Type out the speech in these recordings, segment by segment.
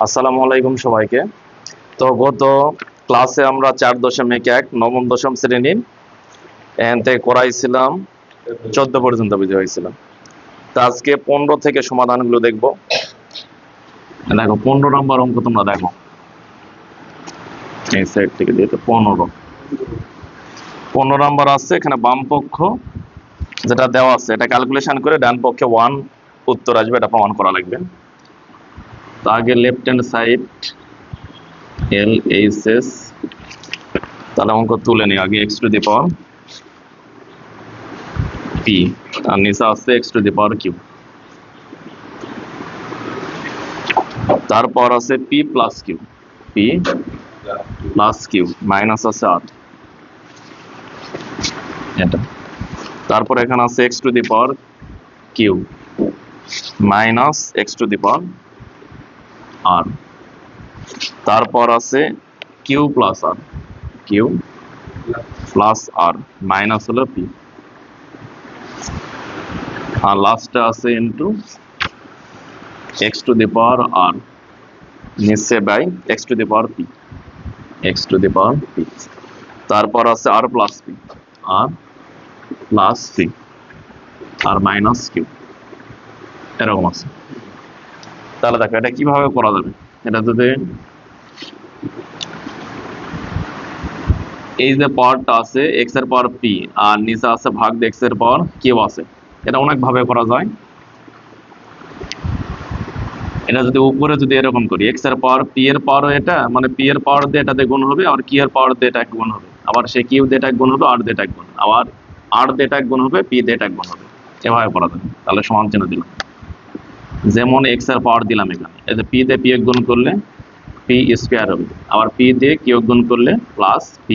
আসসালামু আলাইকুম সবাইকে। তো গত ক্লাসে আমরা 4.1 নবম দশম শ্রেণীর এখান থেকে করাইছিলাম 14 পর্যন্ত বুঝে হয়েছিল। তো আজকে 15 থেকে সমাধানগুলো দেখবো। দেখো 15 নম্বর অঙ্ক তোমরা দেখো, এই সাইড থেকে দিয়ে 15 নম্বর আছে। এখানে বাম পক্ষ যেটা দেওয়া আছে এটা ক্যালকুলেশন করে ডান পক্ষে 1 উত্তর আসবে, এটা প্রমাণ করা লাগবে। তো আগে লেফট হ্যান্ড সাইড LHS, তাহলে অঙ্ক তুলে নিই। আগে x to the power p আর নিচে আসছে x to the power q, তারপর আছে p প্লাস q মাইনাস আছে r, এটা। তারপর এখানে আছে x to the power q minus x to the power r, তারপর আছে q প্লাস r মাইনাস হলো p, আর লাস্টে আছে into x to the power r নিচে by x to the power p, তারপর আছে r প্লাস p আর মাইনাস q, এরকম আছে। তাহলে দেখো এটা কিভাবে করা যাবে। এটা যদি এই যে পাওয়ারটা আছে x এর পাওয়ার p আর নিচে আছে ভাগ x এর পাওয়ার q আছে, এটা অনেক ভাবে করা যায়। এটা যদি উপরে যদি এরকম করি x এর পাওয়ার p এর পাওয়ার, এটা মানে p এর পাওয়ার দিয়ে এটাতে গুণ হবে, আর q এর পাওয়ার দিয়ে এটা গুণ হবে, আবার সে q দিয়ে এটা গুণ হবে, r দিয়ে এটা গুণ, আবার r দিয়ে এটা গুণ হবে, p দিয়ে এটা গুণ হবে। এভাবে করা যাবে। তাহলে সমান চিহ্ন দিলাম, যেমন x এর পাওয়ার দিলাম এখানে, এই যে p দিয়ে p গুণ করলে p স্কয়ার হবে, আবার p দিয়ে q গুণ করলে প্লাস p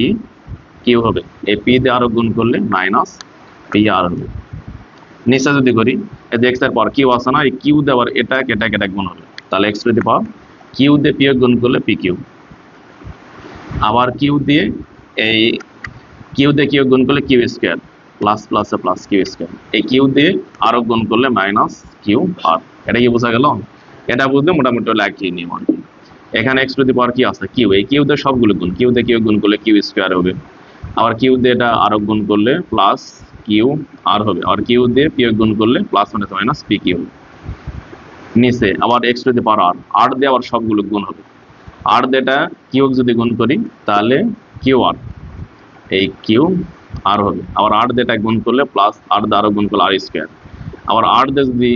q হবে, এই p দিয়ে আরো গুণ করলে মাইনাস p r হবে। নিচে যদি করি এই যে x এর পাওয়ার q আছে না, এই q দিয়ে আবার এটা গুণ হবে, তাহলে x to the power q দিয়ে p গুণ করলে pq, আবার q দিয়ে q গুণ করলে q square plus plus q square, এই q দিয়ে আরো গুণ করলে মাইনাস q r। এটা কি বোঝা গেল? এটা বুঝলে মোটামুটি একই নিয়ম আর কি। এখানে x টু দি পাওয়ার কি আছে q, এই q দিয়ে সবগুলো গুণ, q দিয়ে q গুণ করলে q স্কয়ার হবে, আবার q দিয়ে এটা আরো গুণ করলে প্লাস q r হবে, আর q দিয়ে p গুণ করলে প্লাস মাইনাস pq হবে। নিচে আবার x to the power r দিয়ে আবার সবগুলো গুণ হবে, r দিয়ে এটা q যদি গুণ করি তাহলে q r, এই q r হবে, আবার r দিয়ে এটা গুণ করলে প্লাস r দিয়ে আরো গুণ করলে r স্কয়ার, আবার r দিয়ে যদি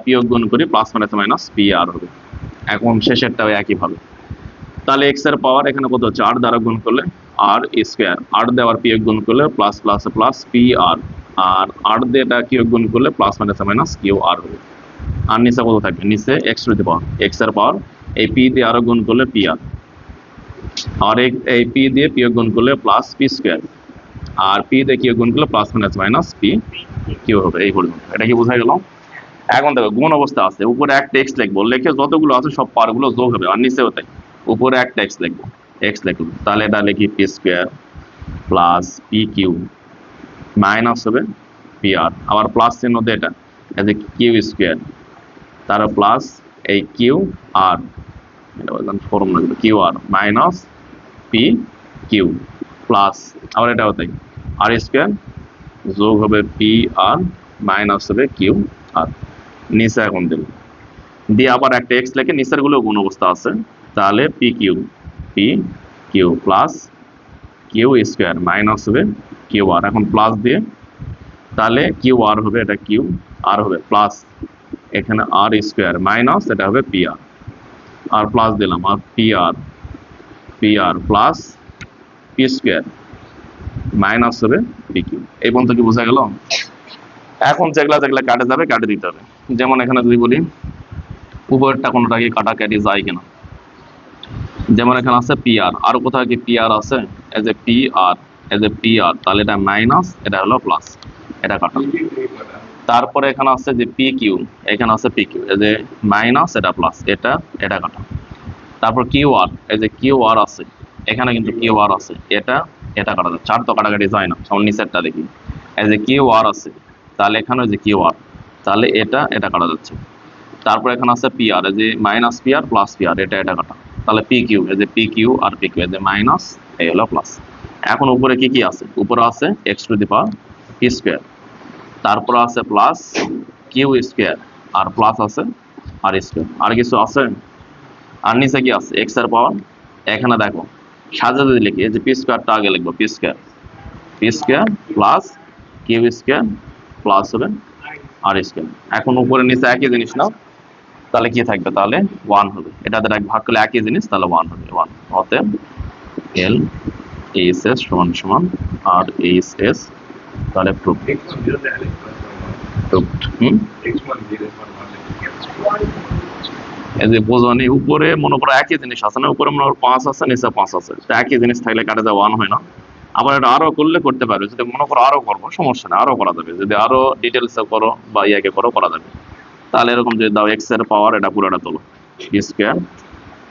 p গুণ করি প্লাস মাইনাস p r হবে। এখন শেষেরটাও একই ভাবে। তাহলে x এর পাওয়ার এখানে কত হচ্ছে, r দ্বারা গুণ করলে r স্কয়ার, r দিয়ে আবার p গুণ করলে প্লাস p r, আর r দিয়ে এটা q গুণ করলে প্লাস মাইনাস q r হবে। আর নিচে কত থাকবে, নিচে x to the power, x এর পাওয়ার এই p দিয়ে আরো গুণ করলে p r, আর এই p দিয়ে p গুণ করলে প্লাস p স্কয়ার, আর p দিয়ে q গুণ করলে প্লাস মাইনাস p q হবে। এই পর্যন্ত এটা কি বোঝা গেল? এখন দেখো গুণ অবস্থা আছে, উপরে একটা x লিখবো, লিখে যতগুলো আছে সব পাওয়ার গুলো যোগ হবে, আর নিচেও তাই, উপরে একটা x লিখবো, তাহলে এটা লিখি p square plus p q minus হবে p r, আবার প্লাস চিহ্ন দিয়ে এটা এই যে q স্কয়ার, তার প্লাস এই q r, এটা বললাম formula q r minus p q plus, আবার এটাও তাই r স্কয়ার যোগ হবে p r মাইনাস হবে q r। নিচে এখন দিল দিয়ে আবার একটা x লিখে নিচের গুলো গুণ অবস্থা আছে, তাহলে p q plus q square minus হবে কিউ আর, এখন প্লাস দিয়ে তাহলে কিউ আর হবে, এটা কিউ আর হবে, প্লাস এখানে আর স্কয়ার মাইনাস এটা হবে পি আর প্লাস দিলাম, আর P R plus P square minus হবে পি কিউ। এই পর্যন্ত কি বোঝা গেল? এখন যেগুলা কাটে যাবে কাটে দিতে হবে। যেমন এখানে যদি বলি উপরেরটা কোনোটা কি কাটাকাটি যায় কিনা, যেমন এখানে আছে পি আর কোথায় কি পি আর আছে, এজ এ পি আর তাহলে এটা মাইনাস এটা হলো প্লাস, এটা কাটা। তারপরে এখানে আছে যে পি কিউ, এখানে আছে পি কিউ, এই যে মাইনাস এটা প্লাস, এটা কাটা। তারপর কিউ আর, এই যে কিউ আর আছে এখানে কিন্তু কিউ আর আছে, এটা কাটা যাচ্ছে, চার তো কাটাকাটি যায় না। সামনে নিচেরটা দেখি, এই যে কিউ আর আছে তাহলে এখানে যে কিউ আর, তাহলে এটা কাটা যাচ্ছে। তারপর এখানে আছে পি আর, এই যে minus P R plus P R, এটা কাটা, তাহলে পি কিউ, এই যে P Q R P Q, এই যে মাইনাস, এই হলো প্লাস। এখন উপরে কি কি আছে? উপরে আছে X to the power P square, তারপর আছে প্লাস কিউ স্কোয়ার, আর প্লাস আছে আর স্কোয়ার। আর কিছু আছে? আর নিচে কি আছে? এক্স এর পাওয়ার। এখানে দেখো সাজাতে দিলে কি, এই যে পি স্কোয়ারটা আগে লিখবো, p square plus Q square plus হবে আর স্কোয়ার। এখন উপরে নিচে একই জিনিস নাও, তাহলে কি থাকবে? তাহলে 1 হবে। এটা দ্বারা ভাগ করলে একই জিনিস, তাহলে 1 হবে। 1 অতএব এল এইচ এস সমান সমান আর এইচ এস, তাহলে প্রুফড। এই যে বোঝানি, উপরে মনে করো একই জিনিস আছে না, উপরে মনে করো 5 আছে, নিচে 5 আছে, তো একই জিনিস থাকলে কাটে যায় 1 হয় না। আবার এটা আরো করলে করতে পারবে, যদি মনে করো আরো করবো, সমস্যা নেই, আরো করা যাবে। যদি আরো ডিটেলস করো বা ইয়াকে করো, করা যাবে। তাহলে এরকম যদি দাও এক্স এর পাওয়ার, এটা পুরোটা তোলো, P square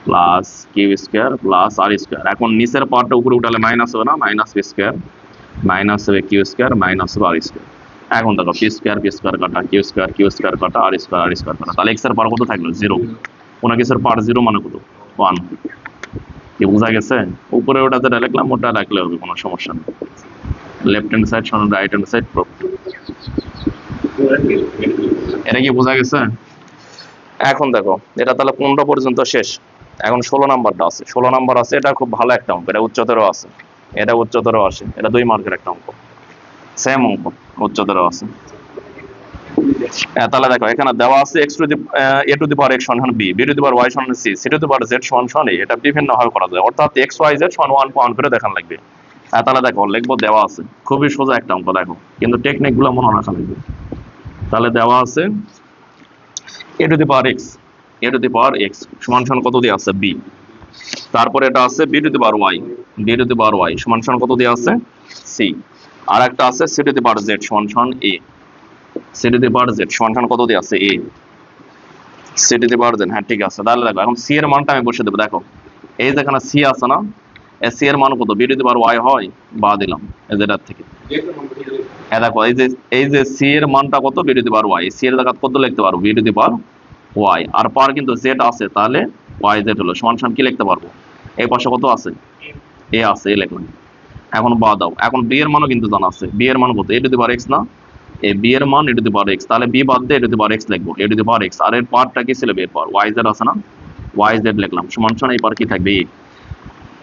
plus Q square plus R square. এখন নিচের পাওয়ারটা উপরে উঠালে মাইনাস হবে না, মাইনাস পি স্কোয়ার, মাইনাস হবে কিউ স্কোয়ার, মাইনাস হবে আর স্কোয়ার। এখন দেখো পি স্কোয়ার কাটা, কিউ স্কোয়ার কাটা, আর স্কোয়ার কাটা, তাহলে এক্স এর পাওয়ার কত থাকলো? 0। কোনো কিছুর পাওয়ার 0 মানে কত? 1। কি বোঝা গেছে? উপরে ওটা যেটা লিখলাম ওটা রাখলে হবে, কোনো সমস্যা নেই। লেফট হ্যান্ড সাইড সমান রাইট হ্যান্ড সাইড প্রুফড। এটা কি বোঝা গেছে? এখন দেখো এটা তাহলে 15 পর্যন্ত শেষ। এখন 16 নাম্বারটা আছে, 16 নাম্বার আছে, এটা খুব ভালো একটা অঙ্ক, এটা উচ্চতরও আছে, এটা উচ্চতরও আসে, এটা 2 মার্কের একটা অঙ্ক, সেম অঙ্ক, উচ্চতরও আছে। তাহলে দেখো এখানে দেওয়া আছে X to the A to the power X সমান B, B to the power Y সমান C, C to the power Z সমান এ। এটা বিভিন্ন ভাবে করা যায়, অর্থাৎ এক্স ওয়াই জেড সমান 1 পাউন্ড করে দেখান লাগবে। তাহলে দেখো লিখবো, দেওয়া আছে, খুবই সোজা একটা অঙ্ক, দেখো কিন্তু টেকনিক গুলো মনে রাখা লাগবে। তাহলে দেওয়া আছে A to the power X, A to the power X সমান কত দিয়ে আছে? বি। তারপরে এটা আছে B to the power Y, B to the power Y সমান কত দিয়ে আছে? সি। আর একটা আছে C to the power Z সমান A, C to the power Z সমান কত দিয়ে আছে? A, C to the power Z. হ্যাঁ ঠিক আছে, তাহলে দেখো এখন সি এর মানটা আমি বসে দেবো। দেখো এই যেখানে সি আছে না, সি এর মান কত? B to the power y হয়, বা দিলাম এই যেটার থেকে। দেখো এই যে সি এর মানটা কত? B to the power Y, C এর জায়গা কত লিখতে পারবো? B to the power Y, আর পাওয়ার কিন্তু জেড আছে, তাহলে ওয়াই জেড হলো সমান কি লিখতে পারবো? এই পাশে কত আছে? এ আছে, এ লিখলাম। এখন বা দাও, এখন বি এর মানও কিন্তু জানা আছে, বি এর মান কত? এ টু দি পাওয়ার এক্স না, এই বি এর মান এ টু দি পাওয়ার এক্স, তাহলে বি বাদ দিয়ে এ টু দি পাওয়ার এক্স লিখবো, এ টু দি পাওয়ার এক্স। আর এর পাওয়ারটা কি ছিল? বি এর পাওয়ার ওয়াই জেড আছে না, ওয়াই জেড লিখলাম সমান এই পাওয়ার কি থাকবে? এ।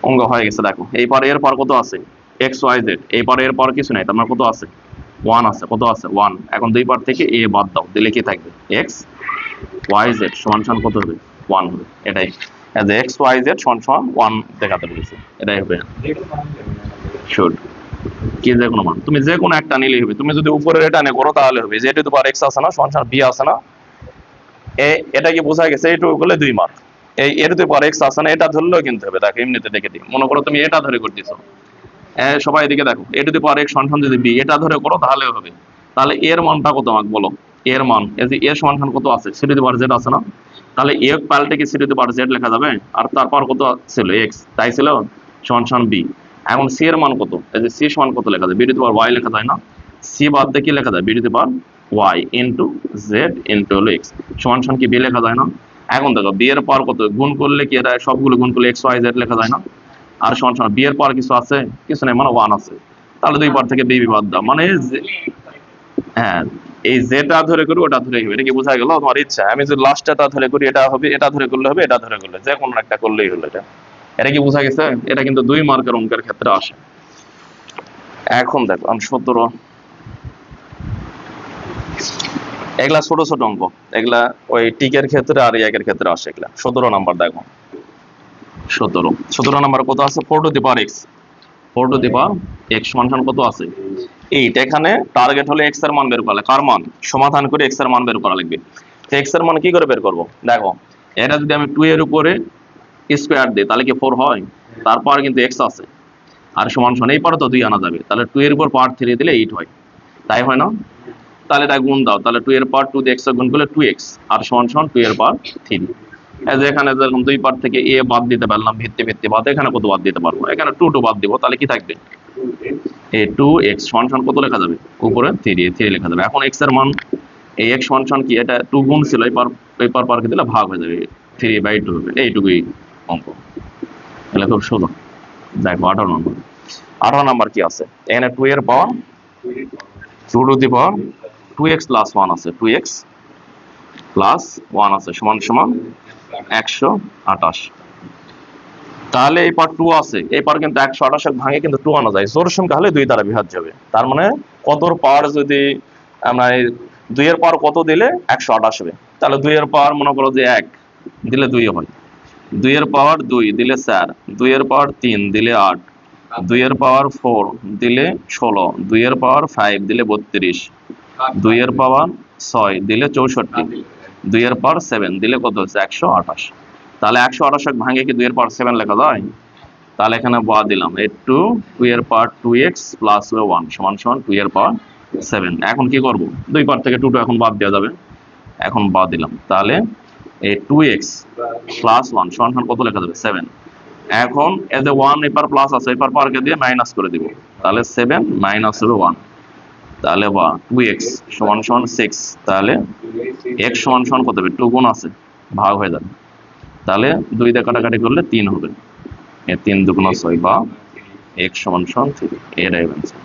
অঙ্গ হয়ে গেছে। দেখো এই পাওয়ার এর পাওয়ার কত আছে? এক্স ওয়াই জেড, এই পাওয়ার এর পাওয়ার কিছু নাই, তার মানে কত আছে? 1 আছে। কত আছে? 1। এখন দুই পাওয়ার থেকে এ বাদ দাও, দিলে কি থাকবে? এক্স ওয়াই জেড সমান কত হবে? 1 হবে। এটাই এজ এক্স ওয়াই জেড সমান 1 দেখাতে বলেছে, এটাই হবে শুড। কি যে কোনো মান, তুমি যে কোনো একটা নিলেই হবে। তুমি যদি উপরের এটা নিয়ে করো তাহলে হবে, যে টু দি পাওয়ার এক্স আছে না সমান বি আছে না, এটা কি বোঝা গেছে? এইটুকু করলে 2 মার্ক। এই এ টু দি পাওয়ার এক্স আছে না, এটা ধরলেও কিন্তু হবে। দেখো এমনিতে দেখে দিই, মনে করো তুমি এটা ধরে করতেছো, সবাই এদিকে দেখো, এ টু দি পাওয়ার এক্স সমান যদি বি, এটা ধরে করো তাহলে হবে। তাহলে এর মানটা কত আমাকে বলো? এর মান এই যে এর সমান কত আছে? C to the power z আছে না, তাহলে এ পাল্টে কি c to the power z লেখা যাবে? আর তারপর কত ছিল? এক্স, তাই ছিল সমান বি। এখন সি এর মান কত? এই যে সি সমান কত লেখা যায়? B to the power y লেখা যায় না, সি বাদ দিয়ে কি লেখা যায়? B to the power y into z into হলো এক্স সমান কি বি লেখা যায় না? এখন দেখো বি এর পাওয়ার কত? গুণ করলে কি এটা সবগুলো গুণ করলে এক্স ওয়াই জেড লেখা যায় না? আর সমান বি এর পাওয়ার কিছু আছে? কিছু নেই, মানে 1 আছে। তাহলে দুই পাওয়ার থেকে বি বাদ দাও, মানে হ্যাঁ এই যেটা ধরে করি ওটা ধরে হবে। এটা কি বোঝা গেল? তোমার ইচ্ছা, আমি যদি লাস্টটা ধরে করি এটা হবে, এটা ধরে করলে হবে, এটা ধরে করলে, যে কোনো একটা করলেই হলো। এটা কি বোঝা গেছে? এটা কিন্তু 2 মার্কের অঙ্কের ক্ষেত্রে আসে। এখন দেখো 17, এগুলা ছোট ছোট অঙ্ক, এগুলা ওই টিকের ক্ষেত্রে আর একের ক্ষেত্রে আসে। এগুলা 17 নাম্বার। দেখো 17 নাম্বার কত আছে? 4 two the power x, 4 two the power X সমান কত আছে? 8। এখানে টার্গেট হলো এক্স এর মান বের করা, কার মান? সমাধান করে এক্স এর মান বের করা লাগবে। তো এক্স এর মান কি করে বের করব? দেখো এটা যদি আমি 2 এর উপরে স্কয়ার দিই তাহলে কি 4 হয়? তারপর কিন্তু এক্স আছে, আর সমান এই পারে তো 2 আনা যাবে, তাহলে 2 এর উপর পাওয়ার 3 দিলে 8 হয়, তাই হয় না? তাহলে এটা গুণ দাও, তাহলে 2 এর পাওয়ার 2 দিয়ে এক্স গুণ করলে 2x, আর সমান 2 এর পাওয়ার 3। এখানে যেরকম 2 পার থেকে এ বাদ দিতে পারলাম, ভিত্তি বাদ, এখানে কত বাদ দিতে পারবো? এখানে 2 বাদ দিব, তাহলে কি থাকবে? এই 2x সমান কত লেখা যাবে? উপরে 3 লেখা যাবে। এখন x এর মান এই x সমান সমান কি, এটা 2 গুণ ছিল, এই পার পারকে দিলে ভাগ হয়ে যাবে, 3/2 হবে, এইটুকুই অঙ্ক। তাহলে খুব সোজা। দেখো 18 নাম্বার কি আছে এখানে, 2 এর পাওয়ার 2 two the power 2x plus 1 আছে, 2x প্লাস 1 আছে সমান সমান 128। তাহলে এই পার 2 আছে, এই পার কিন্তু 128 ভাঙে কিন্তু 2 আনা যায়, জোর সংখ্যা হলে 2 দ্বারা বিভাজ্য হবে। তার মানে কতর পাওয়ার যদি আমরা 2 এর পাওয়ার কত দিলে 128 হবে, তাহলে 2 এর পাওয়ার মনে করো যে 1 দিলে 2 হয়, 2 এর পাওয়ার 2 দিলে 4, 2 এর পাওয়ার 3 দিলে 8, 2 এর পাওয়ার 4 দিলে 16, 2 এর পাওয়ার 5 দিলে 32, 2 এর পাওয়ার 6 দিলে 64, 2 এর পাওয়ার 7 দিলে কত হচ্ছে 128। তাহলে 128 ভাঙে কি 2 এর পাওয়ার 7 লেখা যায়? তাহলে এখানে বাদ দিলাম, 2 এর পাওয়ার 2x প্লাস 1 সমান সমান 2 এর পাওয়ার 7। এখন কি করব, 2 পাওয়ার থেকে 2 এখন বাদ দেওয়া যাবে, এখন বাদ দিলাম। তাহলে এই 2x প্লাস 1 সমান সমান কত লেখা যাবে 7। এখন এই যে 1 এপার প্লাস আছে, এপার পাওয়ারকে দিয়ে মাইনাস করে দিব, তাহলে 7 মাইনাস হবে 1, তাহলে 2x সমান সমান 6। তাহলে x সমান সমান কত হবে, 2 গুণ আছে, ভাগ হয়ে যাবে, তাহলে 2 দিয়ে কাটাকাটি করলে 3 হবে, 3 দুগুণ 6 বা x সমান সমান 3। এটাই অ্যান্সার।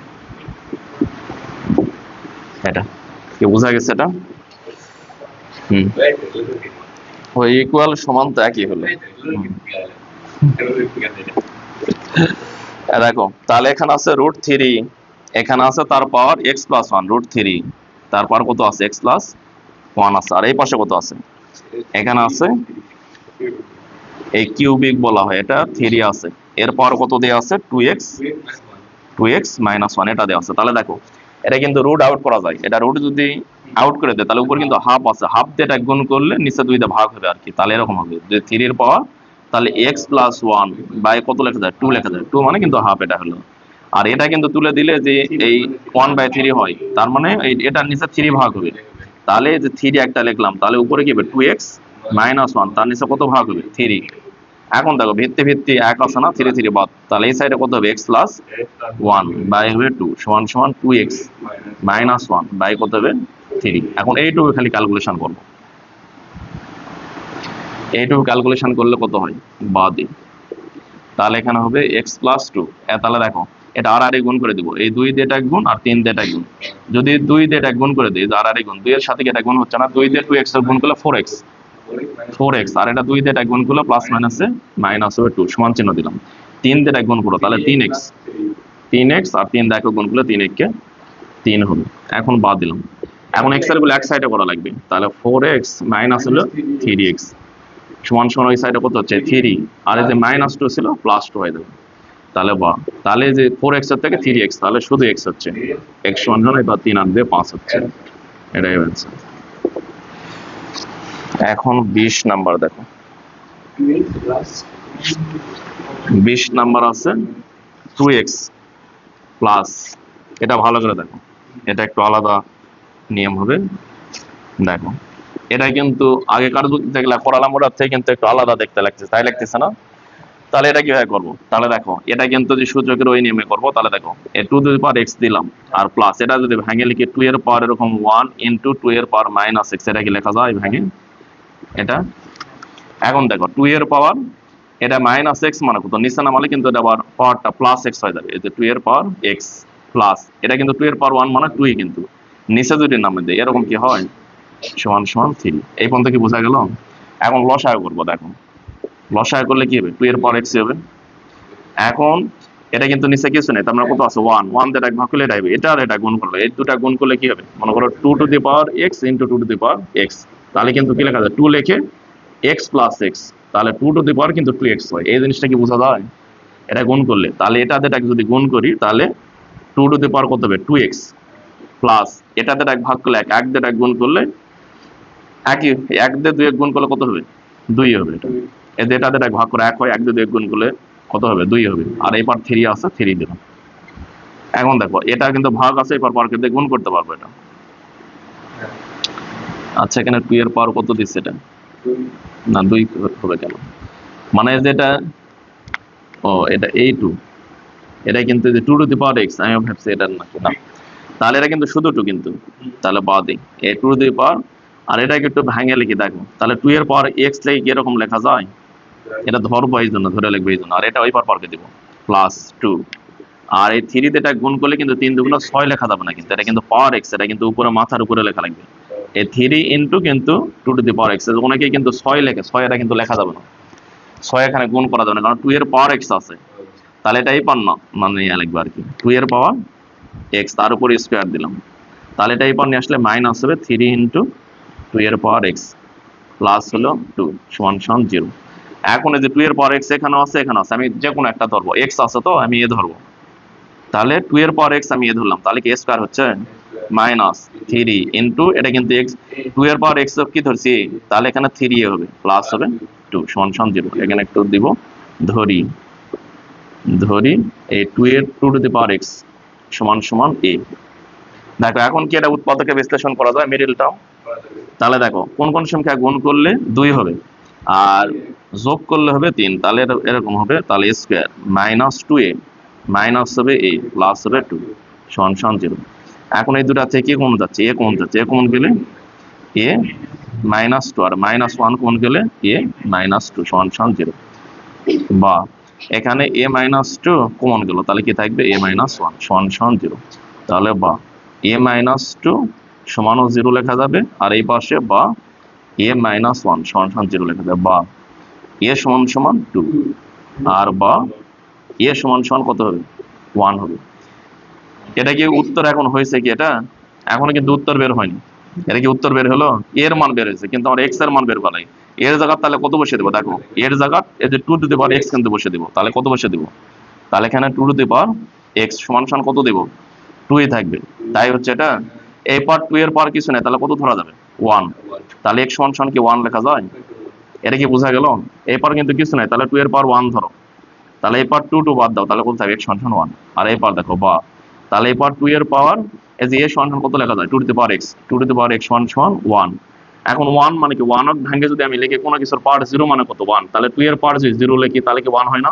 এটা কি বোঝা গেছে? এটা ওই ইকুয়াল সমান তো একই হলো। দেখো তাহলে এখানে আছে √3, এখানে আছে তার পাওয়ার x প্লাস 1, √3 তার পাওয়ার কত আছে x প্লাস 1 আছে, আর এই পাশে কত আছে, এখানে আছে এই কিউবিক বলা হয়, এটা 3 আছে, এর পাওয়ার কত দেয়া আছে 2x মাইনাস 1 এটা দেওয়া আছে। তাহলে দেখো এটা কিন্তু রুট আউট করা যায়, এটা রুট যদি আউট করে দেয় তাহলে উপর কিন্তু হাফ আছে, হাফ দিয়ে এটা গুণ করলে নিচে 2 দিয়ে ভাগ হবে আর কি। তাহলে এরকম হবে যে 3 এর পাওয়ার তাহলে x প্লাস 1 বাই কত লেখা যায় 2 লেখা যায়, 2 মানে কিন্তু হাফ এটা হলো। আর এটা কিন্তু তুলে দিলে যে এই 1/3 হয়, তার মানে এটার নিচে 3 ভাগ হবে, তাহলে যে 3 একটা লিখলাম, তাহলে উপরে কি হবে 2x মাইনাস 1, তার নিচে কত ভাগ হবে 3। এখন দেখো ভিত্তি ভিত্তি 1 আছে না, 3 3 বাদ, তাহলে এই সাইডে কত হবে x প্লাস 1 বাই হবে 2 সমান সমান 2x মাইনাস 1 বাই কত হবে 3। এখন এইটুকু খালি ক্যালকুলেশন করবো, এইটুকু ক্যালকুলেশন করলে কত হয় বাদই, তাহলে এখানে হবে x প্লাস 2। তাহলে দেখো এটা আর গুণ করে দিব, এই 2 দিয়ে এটা গুণ আর 3 দিয়ে এটা গুণ, যদি 2 দিয়ে এটা গুণ করে দিই আর গুণ, 2 এর সাথে এটা গুণ হচ্ছে না, 2 দিয়ে 2x এর গুণ করলে 4x, আর এটা 2 দিয়ে এটা গুণ করলে প্লাস মাইনাসে মাইনাস হবে 2 সমান চিহ্ন দিলাম, 3 দিয়ে এটা গুণ করো তাহলে 3x আর 3 দিয়ে গুণ করলে 3 কে 3 হবে। এখন বাদ দিলাম, এখন x এর গুলো এক সাইডে করা লাগবে, তাহলে 4x মাইনাস হলো 3x সমান সমান ওই সাইডে কত হচ্ছে 3, আর এই যে মাইনাস 2 ছিল প্লাস 2 হয়ে যাবে। তাহলে তাহলে যে 4x এর থেকে 3x, তাহলে শুধু x হচ্ছে, x সমান সমান এবার 3 আর 2 5 হচ্ছে, এটাই অ্যান্সার। এখন 20 নাম্বার দেখো, 20 নাম্বার আছে 2x প্লাস, এটা ভালো করে দেখো, এটা একটু আলাদা নিয়ম হবে। দেখো এটা কিন্তু আগেকার যেগুলা করালাম ওটার থেকে কিন্তু একটু আলাদা দেখতে লাগছে, তাই লাগতেছে না? তাহলে এটা কিভাবে করবো, তাহলে দেখো এটা কিন্তু যে সূচকের ওই নিয়মে করবো, তাহলে দেখো 2 টু দি পাওয়ার x দিলাম আর প্লাস, এটা যদি ভেঙে লিখি 2 এর পাওয়ার এরকম 1 ইন্টু 2 এর পাওয়ার মাইনাস x, এটা কি লেখা যায় ভেঙে এটা? এখন দেখো 2 এর পাওয়ার এটা মাইনাস x মানে কত, নিচে নামালে কিন্তু এটা আবার পাওয়ারটা প্লাস x হয়ে যাবে, এই যে 2 এর পাওয়ার x প্লাস, এটা কিন্তু 2 এর পাওয়ার 1 মানে 2ই, কিন্তু নিচে যদি নামে দেয় এরকম কি হয় সমান সমান 3। এই পর্যন্ত কি বোঝা গেল? এখন লসাগু করবো, দেখো লসাগু করলে কি হবে 2 এর পাওয়ার x হবে। এখন এটা কিন্তু নিচে কিছু নেই, তার মানে কত আছে 1 দিয়ে ভাগ করলে এটা হবে, এটা আর এটা গুণ করলে এই দুটা গুণ করলে কি হবে, মনে করো 2 two the power x into 2 two the power x, তাহলে কিন্তু কি লেখা যায় 2 লিখে x প্লাস x, তাহলে 2 টু দি পাওয়ার কিন্তু 2x হয়। এই জিনিসটা কি বোঝা যায় এটা গুণ করলে? তাহলে এটাতে যদি গুণ করি তাহলে 2 টু দি পাওয়ার কত হবে 2x প্লাস, এটাতে ভাগ করলে 1 দিয়ে গুণ করলে একই, 1 দিয়ে 2 গুণ করলে কত হবে 2 হবে, এটাতে ভাগ করে 1 হয়, 1 দিয়ে 2 গুণ করলে কত হবে 2 হবে, আর এবার 3 আছে 3 দিলাম। এখন দেখো এটা কিন্তু ভাগ আছে, এবার পাওয়ারকে দিয়ে গুণ করতে পারবো এটা। আচ্ছা এখানে 2 এর পাওয়ার কত দিচ্ছে, এটা না 2 হবে কেন, মানে যেটা এটা এই 2, এটা কিন্তু যে 2 টু দি পাওয়ার x, আমি ভাবছি এটা নাকি না, তাহলে এটা কিন্তু শুধু টু কিন্তু, তাহলে বা দিই এ টু দি পাওয়ার, আর এটাকে একটু ভেঙে লিখে দেখো, তাহলে 2 এর পাওয়ার এক্স লিখে কি এরকম লেখা যায়? এটা ধরবো এই জন্য, ধরে লিখবো এই জন্য, আর এটা ওই পাওয়ারকে দিব প্লাস 2। আর এই 3 দিয়ে এটা গুণ করলে কিন্তু 3 দুগুণ 6 লেখা যাবে না, কিন্তু এটা কিন্তু পাওয়ার এক্স, এটা কিন্তু উপরে মাথার উপরে লেখা লাগবে। এই 3 ইন্টু কিন্তু 2 টু দি পাওয়ার এক্স, ওনাকে কিন্তু 6 লেখে, 6 এটা কিন্তু লেখা যাবে না, 6 এখানে গুণ করা যাবে না, কারণ 2 এর পাওয়ার এক্স আছে। তাহলে এটাই পার না মানে ইয়ে লিখবো আর কি, 2 এর পাওয়ার এক্স তার উপরে স্কোয়ার দিলাম, তাহলে এটাই পাওয়ার নিয়ে আসলে মাইনাস হবে 3 ইন্টু 2 এর পাওয়ার এক্স প্লাস হলো 2 সমান সমান 0। এখন এই যে 2 এর পাওয়ার এক্স এখানেও আছে এখানে আছে, আমি যে কোনো একটা ধরবো, এক্স আছে তো আমি এ ধরবো, তাহলে 2 এর পাওয়ার এক্স আমি এ ধরলাম, তাহলে কি স্কোয়ার হচ্ছে মাইনাস 3 ইন্টু এটা কিন্তু এক্স, 2 এর পাওয়ার এক্স কি ধরছি, তাহলে এখানে 3 এ হবে প্লাস হবে 2 সমান সমান 0। এখানে একটু দিব ধরি ধরি এই 2 এর 2 টু দি পাওয়ার এক্স সমান সমান এ। দেখো এখন কি এটা উৎপাদকে বিশ্লেষণ করা যায় মিডল টার্ম, তাহলে দেখো কোন কোন সংখ্যা গুণ করলে 2 হবে আর যোগ করলে হবে 3, তাহলে এরকম হবে, তাহলে স্কোয়ার মাইনাস 2a মাইনাস হবে a প্লাস হবে 2 সমান সমান 0। এখন এই দুটা থেকে কোন যাচ্ছে, এ কোন যাচ্ছে, এ কোন গেলে a মাইনাস 2 আর মাইনাস 1 কোন গেলে a মাইনাস 2 সমান সমান 0। বা এখানে a মাইনাস 2 কমন গেল, তাহলে কি থাকবে a মাইনাস 1 সমান সমান 0। তাহলে বা a মাইনাস 2 সমানও 0 লেখা যাবে, আর এই পাশে বা a মাইনাস 1 সমান সমান 0 লেখা যাবে, বা a সমান সমান 2 আর বা a সমান সমান কত হবে 1 হবে। এটা কি উত্তর এখন হয়েছে কি, এটা এখনো কিন্তু উত্তর বের হয়নি, এটা কি উত্তর বের হলো, এর মান বের হয়েছে কিন্তু আমার এক্স এর মান বের করা নাই। এর জায়গা তাহলে কত বসে দেবো, দেখো এর জায়গা এই যে 2 টু দি পাওয়ার এক্স কিন্তু বসে দেবো, তাহলে কত বসে দেবো, তাহলে এখানে 2 টু দি পাওয়ার এক্স সমান সমান কত দেবো 2 ই থাকবে, তাই হচ্ছে এটা এই পাওয়ার 2 এর পাওয়ার কিছু নেই, তাহলে কত ধরা যাবে 1, তাহলে এক্স সমান সমান কি 1 লেখা যায়, এটা কি বোঝা গেল? এই পাওয়ার কিন্তু কিছু নাই, তাহলে 2 এর পাওয়ার 1 ধরো, তাহলে এই পাওয়ার 2 2 বাদ দাও, তাহলে কত থাকবে এক্স সমান সমান 1, আর এই পাওয়ার দেখো বা, তাহলে এই পাওয়ার 2 এর পাওয়ার এই যে এ সমান সমান কত লেখা যায় 2 two the power x, 2 two the power X সমান সমান 1। এখন 1 মানে কি 1 ভাঙে যদি আমি লিখি কোনো কিছুর পাওয়ার 0 মানে কত 1, তাহলে 2 এর পাওয়ার যদি 0 লিখি তাহলে কি 1 হয় না,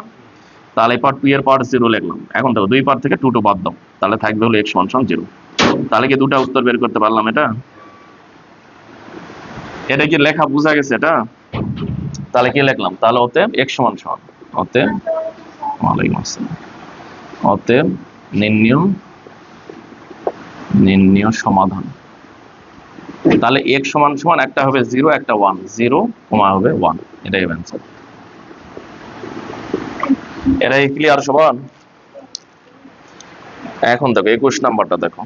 তাহলে এই পাওয়ার 2 এর পাওয়ার 0 লিখলাম। এখন দেখো 2 পাওয়ার থেকে 2 2 বাদ দাও, তাহলে থাকবে হলো এক্স সমান সমান 0। তাহলে কি দুটো উত্তর বের করতে পারলাম, এটা এটা কি লেখা বোঝা গেছে এটা? তাহলে কি লিখলাম, তাহলে অতএব এক্স সমান সমান অতএব ওয়ালাইকুম আসসালাম অতএব নির্ণয় সমাধান, তাহলে x সমান সমান একটা হবে 0 একটা 1, 0 কমা হবে 1, এটাই অ্যান্সার। এটাই ক্লিয়ার সবার? এখন দেখো 21 নাম্বারটা দেখো,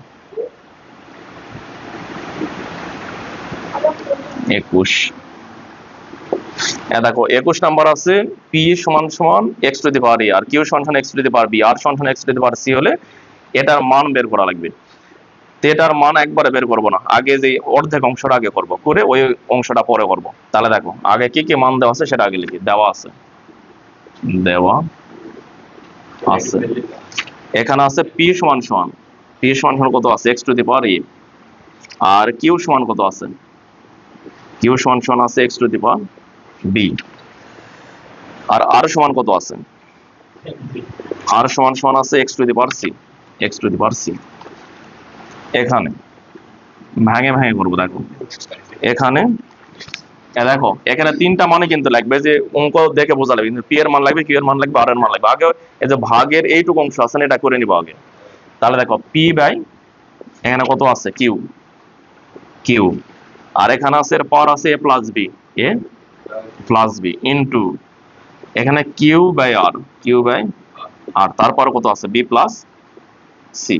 21 দেখো 21 নাম্বার আছে p সমান সমান x to the power a আর q সমান সমান x to the power b আর সমান সমান x to the power c হলে এটার মান বের করা লাগবে। তো এটার মান একবারে বের করবো না, আগে যে অর্ধেক অংশটা আগে করব, করে ওই অংশটা পরে করব। তাহলে দেখো আগে কি কি মান দেওয়া আছে সেটা আগে লিখি, দেওয়া আছে এখানে আছে p সমান সমান কত আছে x to the power a, আর q সমান কত আছে, q সমান সমান আছে x to the power b, আর r সমান কত আছে, r সমান সমান আছে x to the power c, এখানে ভাঙে ভাঙে করবো। দেখো এখানে দেখো এখানে তিনটা মানে কিন্তু লাগবে, যে অঙ্ক দেখে বোঝা লাগবে, কিন্তু পি এর মান লাগবে, কিউ এর মান লাগবে, আর এর মান লাগবে। আগে এই যে ভাগের এইটুকু অংশ আছে এটা করে নিব আগে। তাহলে দেখো পি বাই এখানে কত আছে কিউ, আর এখানে আছে এর পাওয়ার আছে এ প্লাস বি ইনটু এখানে কিউ বাই আর তারপর কত আছে বি প্লাস সি।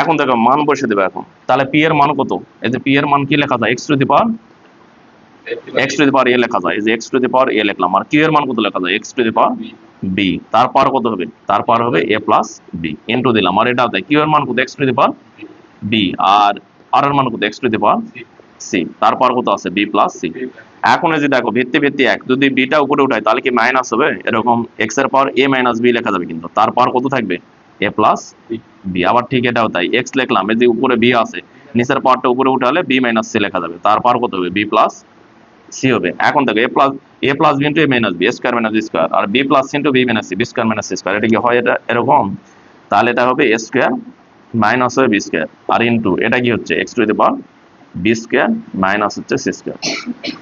এখন দেখো মান বসে দেবে এখন, তাহলে পি এর মান কত, এই যে পি এর মান কি লেখা যায় x to the power a লেখা যায়, এই যে x to the power a লিখলাম, আর q এর মান কত লেখা যায় x to the power b, তারপর কত হবে, তারপর হবে a প্লাস b ইনটু দিলাম, আর এটা q এর মান কত x to the power b, আর r এর মান কত x to the power c, তারপর কত আছে b প্লাস c। এখন এই যে দেখো ভিত্তি এক, যদি b টা উপরে উঠাই তাহলে কি মাইনাস হবে, এরকম x এর পাওয়ার a মাইনাস b লেখা যাবে, কিন্তু তারপর কত থাকবে a প্লাস b। আবার ঠিক এটাও তাই, x লিখলাম, এই যে উপরে b আছে, নিচের পাওয়ারটা উপরে উঠালে b মাইনাস c লেখা যাবে, তারপর কত হবে b প্লাস c হবে। এখন দেখো a plus b into a minus b, square minus b square, আর b plus into b minus c, b square minus c square, এটা কি হয় এটা এরকম, তাহলে এটা হবে a স্কয়ার মাইনাস হবে বি স্কোয়ার আর ইন্টু এটা কি হচ্ছে x to the power b square minus হচ্ছে সি স্কোয়ার।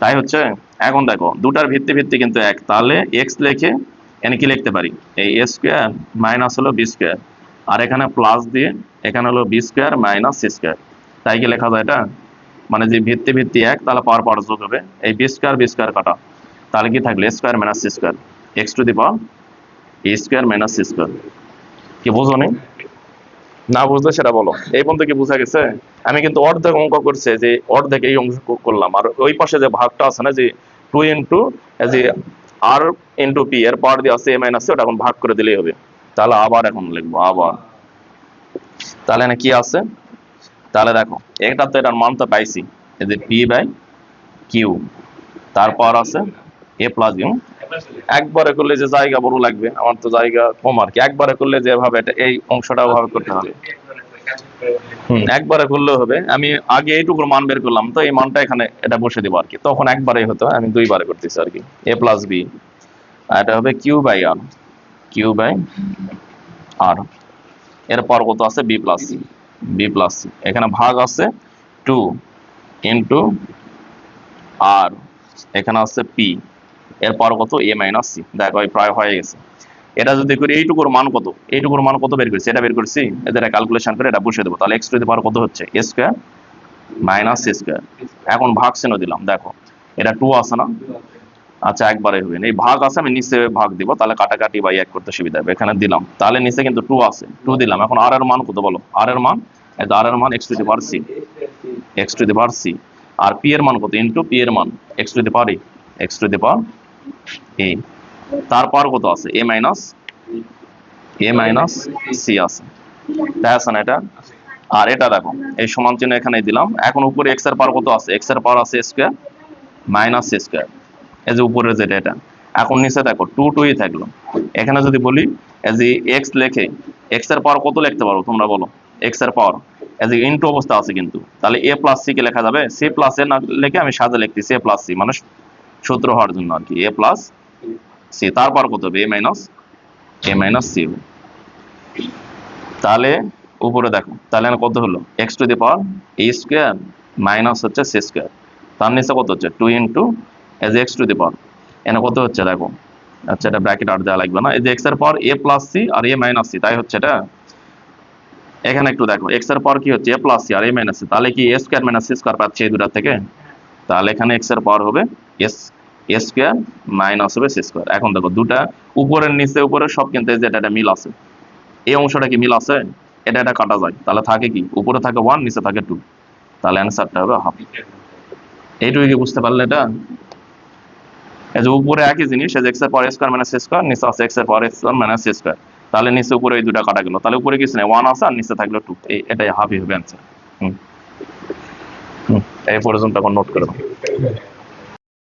তাই হচ্ছে। এখন দেখো দুটার ভিত্তি ভিত্তি কিন্তু এক, তাহলে এক্স লিখে এখানে কি লিখতে পারি, এই এ স্কোয়ার মাইনাস হলো বি স্কোয়ার আর এখানে প্লাস দিয়ে এখানে হলো b square minus C square. তাই কি লেখা যায় এটা, মানে যে ভিত্তি ভিত্তি এক তাহলে পাওয়ার যোগ হবে, এই বি স্কোয়ার কাটা, তাহলে কি থাকলো A square minus C square X to the power A square minus C square. কি বুঝো নি? না বুঝলে সেটা বলো। এই পর্যন্ত কি বোঝা গেছে? আমি কিন্তু অর্ধেক অঙ্ক করছে, যে অর্ধেক এই অংশ করলাম, আর ওই পাশে যে ভাগটা আছে না, যে 2 ইন্টু যে আর ইন্টু পি এর পাওয়ার দিয়ে আছে এ মাইনাস ওটা এখন ভাগ করে দিলেই হবে। তাহলে আবার এখন লিখবো আবার, তাহলে এখানে কি আছে, তাহলে দেখো এটা তো এটার মান তো পাইছি, এই যে পি বাই কিউ, তারপর আছে এ প্লাস ইউ। একবারে করলে যে জায়গা বড় লাগবে, আমার তো জায়গা কম আর কি, একবারে করলে যেভাবে এটা এই অংশটা ওভাবে করতে হবে। একবারে করলেও হবে, আমি আগে এইটুকুর মান বের করলাম, তো এই মানটা এখানে এটা বসে দিব আর কি, তখন একবারে হতো, আমি দুইবারে করতেছি আর কি। এ প্লাস বি, আর এটা হবে Q by R, Q by R, এরপর কত আছে B plus C, B plus C, এখানে ভাগ আছে 2 ইন্টু আর, এখানে আছে পি, এরপর কত এ মাইনাস সি। দেখো প্রায় হয়ে গেছে। এটা যদি করি এইটুকুর মান কত, এইটুকুর মান কত বের করছি, এটা বের করছি, এদের ক্যালকুলেশন করে এটা বসিয়ে দেবো, তাহলে এক্স টু দি পাওয়ার কত হচ্ছে এ স্কোয়ার মাইনাস সি স্কোয়ার। এখন ভাগ চিহ্ন দিলাম, দেখো এটা 2 আছে না, আচ্ছা একবারে হবে, এই ভাগ আছে আমি নিচে ভাগ দিব, তাহলে কাটাকাটি বা এক করতে সুবিধা হবে, এখানে দিলাম, তাহলে নিচে কিন্তু 2 আছে, 2 দিলাম। এখন আর এর মান কত বলো, আর এর মান, আর এর মান X to the power C, X to the power C, আর পি এর মান কত ইন্টু পি এর মান X to the power X to the power A, তারপর কত আছে এ মাইনাস সি আছে, তাই আছে না এটা। আর এটা দেখো এই সমান চিহ্ন এখানে দিলাম, এখন উপরে এক্স এর পাওয়ার কত আছে, এক্স এর পাওয়ার আছে স্কোয়ার মাইনাস সি স্কোয়ার, এই যে উপরে যেটা এটা। এখন নিচে দেখো 2 2ই থাকলো, এখানে যদি বলি এই যে এক্স লেখে, এক্স এর পাওয়ার কত লিখতে পারো তোমরা বলো, এক্স এর পাওয়ার এই যে ইনটু অবস্থা আছে কিন্তু, তাহলে এ প্লাস সি কে লেখা যাবে, সি প্লাস এ না লিখে আমি সাজে লিখতেছি এ প্লাস সি, মানে সূত্র হওয়ার জন্য আর কি, এ প্লাস সি, তারপর কত হবে এ মাইনাস সি। তাহলে উপরে দেখো, তাহলে কত হলো X to the power A square minus হচ্ছে সি স্কোয়ার, তার নিচে কত হচ্ছে 2 ইন্টু এজ এক্স টু দি পাওয়ার, এখানে কত হচ্ছে দেখো, আচ্ছা এটা ব্র্যাকেট আর দেওয়া লাগবে না, এই যে এক্স এর পাওয়ার এ প্লাস সি আর এ মাইনাস সি, তাই হচ্ছে এটা। এখানে একটু দেখো এক্স এর পাওয়ার কি হচ্ছে এ প্লাস সি আর এ মাইনাস সি, তাহলে কি এ স্কোয়ার মাইনাস সি স্কোয়ার পাচ্ছি এই দুটা থেকে, তাহলে এখানে এক্স এর পাওয়ার হবে এস এ স্কোয়ার মাইনাস হবে সি স্কোয়ার। এখন দেখো দুটা উপরের নিচে উপরের সব কিন্তু এই যে এটা মিল আছে, এই অংশটা কি মিল আছে, এটা কাটা যায়, তাহলে থাকে কি উপরে থাকে 1 নিচে থাকে 2, তাহলে অ্যান্সারটা হবে হাফ। এইটুকু কি বুঝতে পারলে এটা? এই যে উপরে একই জিনিস, এই যে এক্স এর পাওয়ার স্কোয়ার মাইনাস স্কোয়ার, নিচে আছে এক্স এর পাওয়ার স্কোয়ার মাইনাস স্কোয়ার, তাহলে নিচে উপরে এই দুটা কাটা গেল, তাহলে উপরে কিছু নেই 1 আছে আর নিচে থাকলো 2, এটাই হাফই হবে অ্যান্সার। এই পর্যন্ত এখন নোট করে দাও।